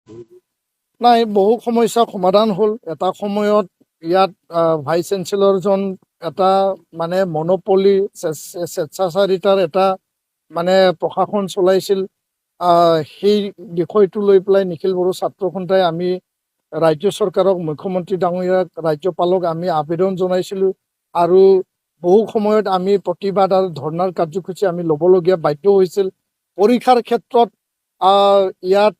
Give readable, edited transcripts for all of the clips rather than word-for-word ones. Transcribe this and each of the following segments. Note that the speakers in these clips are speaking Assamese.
নাই, বহু সমস্যা সমাধান হ'ল। এটা সময়ত ইয়াত ভাইচ চেঞ্চেলৰজন এটা মানে মনোপলি স্বেচ্ছাচাৰিতাৰ এটা মানে প্ৰশাসন চলাইছিল। সেই বিষয়টো লৈ পেলাই নিখিল বড়ো ছাত্ৰ সন্থাই আমি ৰাজ্য চৰকাৰক, মুখ্যমন্ত্ৰী ডাঙৰীয়াক, ৰাজ্যপালক আমি আবেদন জনাইছিলোঁ। আৰু বহু সময়ত আমি প্ৰতিবাদ আৰু ধৰ্ণাৰ কাৰ্যসূচী আমি ল'বলগীয়া বাধ্য হৈছিল। পৰীক্ষাৰ ক্ষেত্ৰত ইয়াত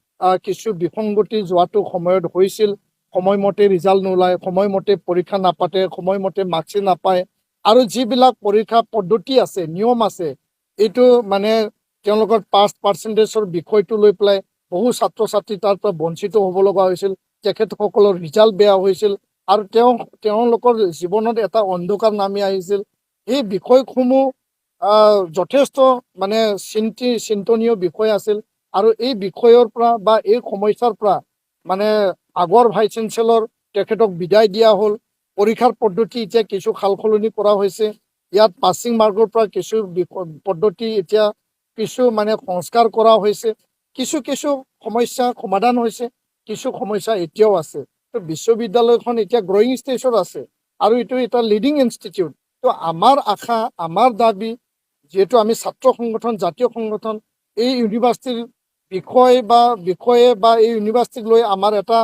কিছু বিসংগতি যোৱাটো সময়ত হৈছিল। সময়মতে ৰিজাল্ট নোলায়, সময়মতে পৰীক্ষা নাপাতে, সময়মতে মাৰ্কশ্বিট নাপায়। আৰু যিবিলাক পৰীক্ষা পদ্ধতি আছে, নিয়ম আছে, এইটো মানে তেওঁলোকৰ পাছ পাৰ্চেণ্টেজৰ বিষয়টো লৈ পেলাই বহু ছাত্ৰ ছাত্ৰী তাৰ পৰা বঞ্চিত হ'ব লগা হৈছিল। তেখেতসকলৰ ৰিজাল্ট বেয়া হৈছিল আৰু তেওঁলোকৰ জীৱনত এটা অন্ধকাৰ নামি আহিছিল। এই বিষয়সমূহ যথেষ্ট মানে চিন্তনীয় বিষয় আছিল। আৰু এই বিষয়ৰ পৰা বা এই সমস্যাৰ পৰা মানে আগৰ ভাইচ চেঞ্চেলৰ তেখেতক বিদায় দিয়া হ'ল। পৰীক্ষাৰ পদ্ধতি এতিয়া কিছু সাল সলনি কৰা হৈছে। ইয়াত পাছিং মাৰ্কৰ পৰা কিছু পদ্ধতি এতিয়া কিছু মানে সংস্কাৰ কৰা হৈছে। কিছু সমস্যা সমাধান হৈছে, কিছু সমস্যা এতিয়াও আছে। তো বিশ্ববিদ্যালয়খন এতিয়া গ্ৰয়িং ষ্টেজত আছে আৰু এইটো এটা লিডিং ইনষ্টিটিউট। তো আমাৰ আশা, আমাৰ দাবী, যিহেতু আমি ছাত্ৰ সংগঠন, জাতীয় সংগঠন, এই ইউনিভাৰ্চিটিৰ বিষয়ে বা এই ইউনিভাৰ্চিটিক লৈ আমাৰ এটা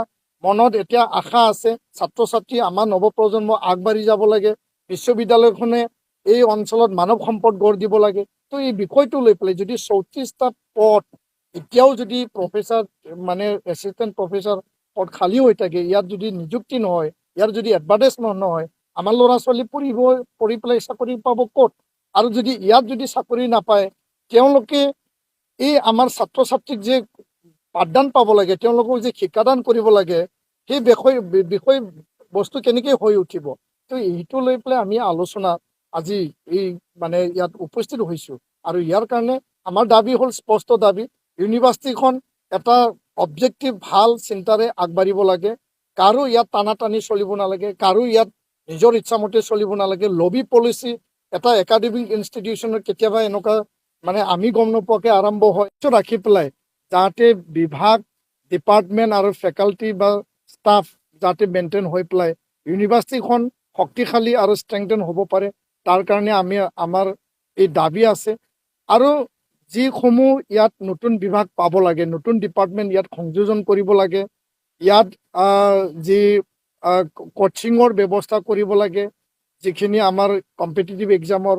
মনত এতিয়া আশা আছে। ছাত্ৰ ছাত্ৰী, আমাৰ নৱপ্ৰজন্ম আগবাঢ়ি যাব লাগে। বিশ্ববিদ্যালয়খনে এই অঞ্চলত মানৱ সম্পদ গঢ় দিব লাগে। তো এই বিষয়টো লৈ পেলাই যদি 34টা পদ এতিয়াও যদি প্ৰফেচাৰ মানে এছিষ্টেণ্ট প্ৰফেচাৰ পদ খালী হৈ থাকে, ইয়াত যদি নিযুক্তি নহয়, ইয়াৰ যদি এডভাৰটাইজমেণ্ট নহয়, আমাৰ ল'ৰা ছোৱালী পঢ়ি পেলাই চাকৰি পাব ক'ত? আৰু যদি ইয়াত যদি চাকৰি নাপায়, তেওঁলোকে এই আমাৰ ছাত্ৰ ছাত্ৰীক যে পাঠদান পাব লাগে, তেওঁলোকক যে শিক্ষাদান কৰিব লাগে, সেই বিষয় বস্তু কেনেকৈ হৈ উঠিব? তো এইটো লৈ পেলাই আমি আলোচনা আজি এই মানে ইয়াত উপস্থিত হৈছোঁ। আৰু ইয়াৰ কাৰণে আমাৰ দাবী হ'ল স্পষ্ট দাবী, ইউনিভাৰ্চিটিখন এটা অবজেক্টিভ ভাল চিন্তাৰে আগবাঢ়িব লাগে। কাৰো ইয়াত টানাটানি চলিব নালাগে, কাৰো ইয়াত নিজৰ ইচ্ছামতে চলিব নালাগে। লবি পলিচি এটা একাডেমিক ইনষ্টিটিউশ্যনত কেতিয়াবা এনেকুৱা মানে আমি গম নোপোৱাকৈ আৰম্ভ হয়, ৰাখি পেলাই যাতে বিভাগ, ডিপাৰ্টমেণ্ট আৰু ফেকাল্টি বা ষ্টাফ যাতে মেইনটেইন হৈ পেলাই ইউনিভাৰ্চিটিখন শক্তিশালী আৰু ষ্ট্ৰেংথেন হ'ব পাৰে, তাৰ কাৰণে আমাৰ এই দাবী আছে। আৰু যিসমূহ ইয়াত নতুন বিভাগ পাব লাগে, নতুন ডিপাৰ্টমেণ্ট ইয়াত সংযোজন কৰিব লাগে, ইয়াত যি কোচিঙৰ ব্যৱস্থা কৰিব লাগে, যিখিনি আমাৰ কম্পিটিটিভ এক্সামৰ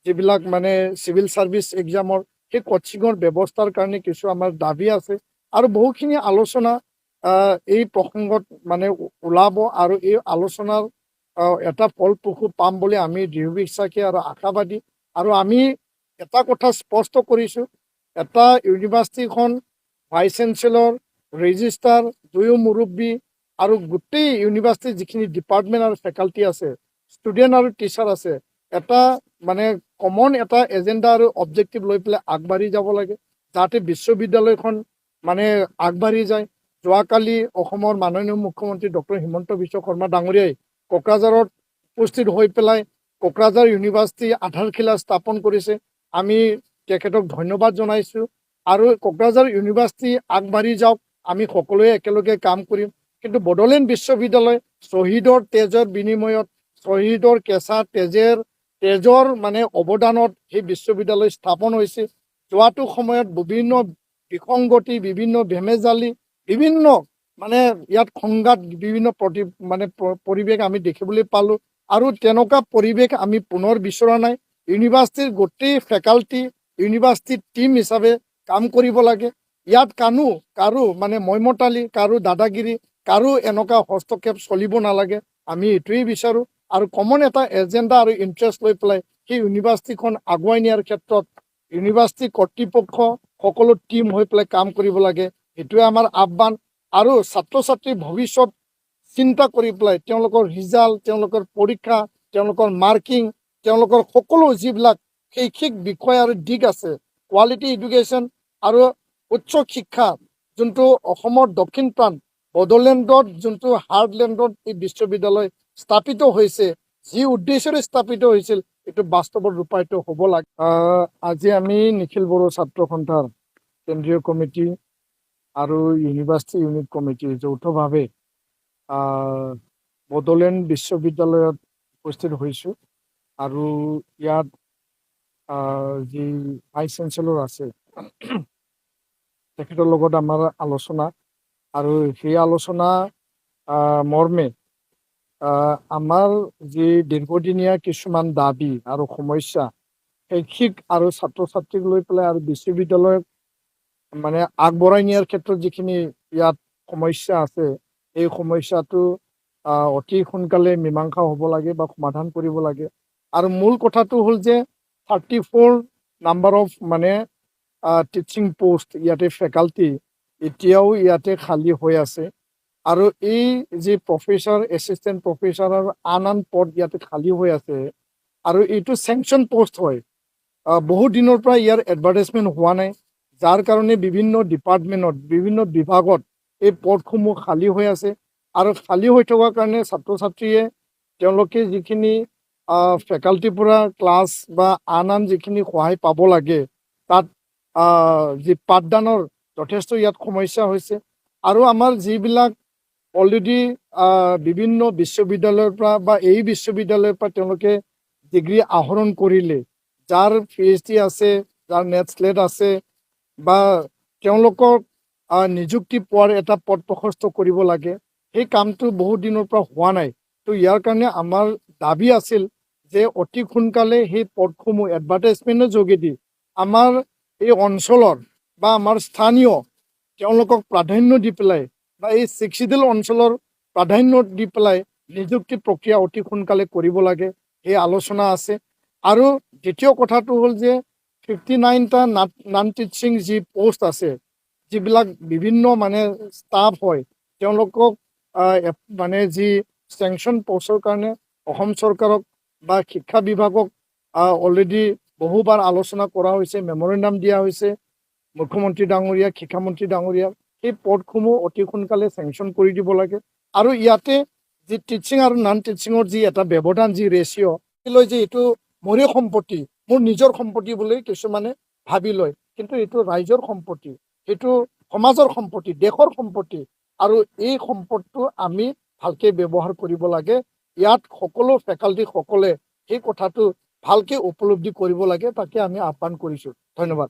যিবিলাক মানে চিভিল ছাৰ্ভিচ এক্সামৰ সেই কোচিঙৰ ব্যৱস্থাৰ কাৰণে কিছু আমাৰ দাবী আছে। আৰু বহুখিনি আলোচনা এই প্ৰসংগত মানে ওলাব আৰু এই আলোচনাৰ এটা ফলপ্ৰসূ পাম বুলি আমি দৃঢ় বিশ্বাসী আৰু আশাবাদী। আৰু আমি এটা কথা স্পষ্ট কৰিছোঁ, এটা ইউনিভাৰ্চিটিখন ভাইচ চেঞ্চেলৰ, ৰেজিষ্ট্ৰাৰ, দুয়ো মুৰব্বী আৰু গোটেই ইউনিভাৰ্চিটিৰ যিখিনি ডিপাৰ্টমেণ্ট আৰু ফেকাল্টি আছে, ষ্টুডেণ্ট আৰু টিচাৰ আছে, এটা মানে কমন এটা এজেণ্ডা আৰু অবজেক্টিভ লৈ পেলাই আগবাঢ়ি যাব লাগে, যাতে বিশ্ববিদ্যালয়খন মানে আগবাঢ়ি যায়। যোৱাকালি অসমৰ মাননীয় মুখ্যমন্ত্ৰী ডক্টৰ হিমন্ত বিশ্ব শৰ্মা ডাঙৰীয়াই কোকৰাঝাৰত উপস্থিত হৈ পেলাই কোকৰাঝাৰ ইউনিভাৰ্চিটি আধাৰশিলা স্থাপন কৰিছে। আমি তেখেতক ধন্যবাদ জনাইছোঁ। আৰু কোকৰাঝাৰ ইউনিভাৰ্চিটি আগবাঢ়ি যাওক, আমি সকলোৱে একেলগে কাম কৰিম। কিন্তু বড়োলেণ্ড বিশ্ববিদ্যালয় শ্বহীদৰ তেজৰ বিনিময়ত, শ্বহীদৰ কেঁচা তেজৰ মানে অৱদানত সেই বিশ্ববিদ্যালয় স্থাপন হৈছে। যোৱাটো সময়ত বিভিন্ন বিসংগতি, বিভিন্ন ভেমেজালি, বিভিন্ন মানে ইয়াত সংঘাত, বিভিন্ন পৰিৱেশ আমি দেখিবলৈ পালোঁ। আৰু তেনেকুৱা পৰিৱেশ আমি পুনৰ বিচৰা নাই। ইউনিভাৰ্চিটিৰ গোটেই ফেকাল্টি ইউনিভাৰ্চিটিৰ টীম হিচাপে কাম কৰিব লাগে। ইয়াত কাৰো মানে মইমতালি, কাৰো দাদাগিৰি, কাৰো এনেকুৱা হস্তক্ষেপ চলিব নালাগে। আমি এইটোৱেই বিচাৰোঁ। আৰু কমন এটা এজেণ্ডা আৰু ইণ্টাৰেষ্ট লৈ পেলাই সেই ইউনিভাৰ্চিটিখন আগুৱাই নিয়াৰ ক্ষেত্ৰত ইউনিভাৰ্চিটি কৰ্তৃপক্ষ সকলো টীম হৈ পেলাই কাম কৰিব লাগে, সেইটোৱে আমাৰ আহ্বান। আৰু ছাত্ৰ ছাত্ৰীৰ ভৱিষ্যত চিন্তা কৰি পেলাই তেওঁলোকৰ ৰিজাল্ট, তেওঁলোকৰ পৰীক্ষা, তেওঁলোকৰ মাৰ্কিং, তেওঁলোকৰ সকলো যিবিলাক শৈক্ষিক বিষয় আৰু দিশ আছে, কোৱালিটি এডুকেশ্যন আৰু উচ্চ শিক্ষা, যোনটো অসমৰ দক্ষিণ প্ৰান্ত বড়োলেণ্ডত যোনটো হাৰ্টলেণ্ডত এই বিশ্ববিদ্যালয় স্থাপিত হৈছে, যি উদ্দেশ্যৰে স্থাপিত হৈছিল, এইটো বাস্তৱত ৰূপায়িত হ'ব লাগে। আজি আমি নিখিল বড়ো ছাত্ৰ সন্থাৰ কেন্দ্ৰীয় কমিটি আৰু ইউনিভাৰ্চিটি ইউনিট কমিটি যৌথভাৱে বড়োলেণ্ড বিশ্ববিদ্যালয়ত উপস্থিত হৈছোঁ আৰু ইয়াত যি ভাইচ চেঞ্চেলৰ আছে তেখেতৰ লগত আমাৰ আলোচনা আৰু সেই আলোচনা মৰ্মে আমাৰ যি দীৰ্ঘদিনীয়া কিছুমান দাবী আৰু সমস্যা শৈক্ষিক আৰু ছাত্ৰ ছাত্ৰীক লৈ পেলাই আৰু বিশ্ববিদ্যালয়ক মানে আগবঢ়াই নিয়াৰ ক্ষেত্ৰত যিখিনি ইয়াত সমস্যা আছে এই সমস্যাটো অতি সোনকালে মীমাংসা হ'ব লাগে বা সমাধান কৰিব লাগে আৰু মূল কথাটো হ'ল যে 34 নাম্বাৰ অফ মানে টিচিং পোষ্ট ইয়াতে ফেকাল্টি এতিয়াও ইয়াতে খালী হৈ আছে আৰু এই যি প্ৰফেচাৰ এছিষ্টেণ্ট প্ৰফেচাৰ আৰু আন পদ ইয়াতে খালী হৈ আছে আৰু এইটো চেংচন পোষ্ট হয় বহু দিনৰ পৰা ইয়াৰ এডভাৰটাইজমেণ্ট হোৱা নাই যাৰ কাৰণে বিভিন্ন ডিপাৰ্টমেণ্টত বিভিন্ন বিভাগত এই পদসমূহ খালী হৈ আছে আৰু খালী হৈ থকাৰ কাৰণে ছাত্ৰ ছাত্ৰীয়ে তেওঁলোকে যিখিনি ফেকাল্টিৰ পৰা ক্লাছ বা আন যিখিনি সহায় পাব লাগে তাত যি পাঠদানৰ যথেষ্ট ইয়াত সমস্যা হৈছে আৰু আমাৰ যিবিলাক অলৰেডি বিভিন্ন বিশ্ববিদ্যালয়ৰ পৰা বা এই বিশ্ববিদ্যালয়ৰ পৰা তেওঁলোকে ডিগ্ৰী আহৰণ কৰিলে যাৰ PhD আছে যাৰ নেট স্লেট আছে বা তেওঁলোকক নিযুক্তি পোৱাৰ এটা পথ প্ৰশস্ত কৰিব লাগে সেই কামটো বহুত দিনৰ পৰা হোৱা নাই তো ইয়াৰ কাৰণে আমাৰ দাবী আছিল যে অতি সোনকালে সেই পদসমূহ এডভাৰটাইজমেণ্টৰ যোগেদি আমাৰ এই অঞ্চলৰ বা আমাৰ স্থানীয় তেওঁলোকক প্ৰাধান্য দি পেলাই বা এই চিক্সিডেল অঞ্চলৰ প্ৰাধান্য দি পেলাই নিযুক্তি প্ৰক্ৰিয়া অতি সোনকালে কৰিব লাগে সেই আলোচনা আছে আৰু দ্বিতীয় কথাটো হ'ল যে 59টা নন টিচিং যি পোষ্ট আছে যিবিলাক বিভিন্ন মানে ষ্টাফ হয় তেওঁলোকক মানে যি চেংচন পষ্টৰ কাৰণে অসম চৰকাৰক বা শিক্ষা বিভাগক অলৰেডি বহুবাৰ আলোচনা কৰা হৈছে মেমৰেণ্ডাম দিয়া হৈছে মুখ্যমন্ত্ৰী ডাঙৰীয়া শিক্ষামন্ত্ৰী ডাঙৰীয়া সেই পদসমূহ অতি সোনকালে চেংচন কৰি দিব লাগে আৰু ইয়াতে যি টিচিং আৰু নন টিচিঙৰ যি এটা ব্যৱধান যি ৰেচিঅ' লৈ যে এইটো মোৰে সম্পত্তি মোৰ নিজৰ সম্পত্তি বুলি কিছুমানে ভাবি লয় কিন্তু এইটো ৰাইজৰ সম্পত্তি এইটো সমাজৰ সম্পত্তি দেশৰ সম্পত্তি আৰু এই সম্পদটো আমি ভালকে ব্যৱহাৰ কৰিব লাগে ইয়াত সকলো ফেকাল্টিসকলে সেই কথাটো ভালকে উপলব্ধি কৰিব লাগে তাকে আমি আহ্বান কৰিছোঁ ধন্যবাদ